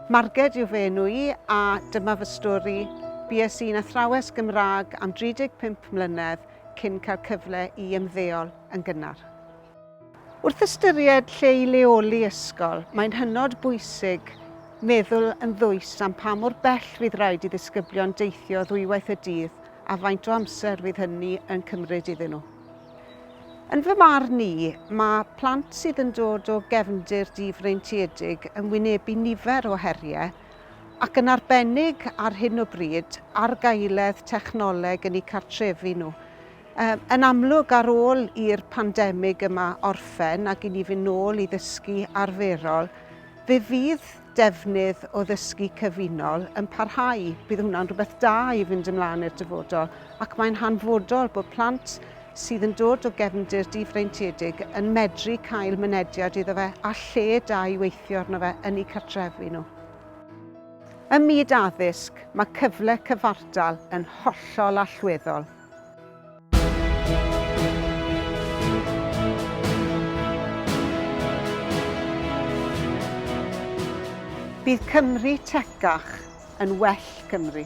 Marged yw fe enw i a dyma fy stori. Bues i'n athrawes Gymraeg am 35 mlynedd cyn cael cyfle i ymddeol yn gynnar. Wrth ystyried lle i leoli ysgol, mae'n hynod bwysig meddwl yn ddwys am pa mor bell fydd rhaid i ddisgyblion deithio ddwywaith y dydd a faint o amser fydd hynny yn cymryd iddyn nhw. Yn fy marn i, mae plant sydd yn dod o gefndir difreintiedig yn wynebu nifer o heriau ac yn arbennig ar hyn o bryd ar gaeledd technoleg yn eu cartrefi nhw. Yn amlwg ar ôl i'r pandemig yma orffen ac i ni fynd nôl i ddysgu arferol, fe fydd defnydd o ddysgu cyfunol yn parhau. Bydd hwnna'n rhywbeth da i fynd ymlaen i'r dyfodol ac mae'n hanfodol bod plant sydd yn dod o gefndir difreintiedig yn medru cael mynediad iddo fe a lle da i weithio arno fe yn eu cartrefi nhw. Ym myd addysg, mae cyfle cyfartal yn hollol allweddol. Bydd Cymru tegach yn well Cymru.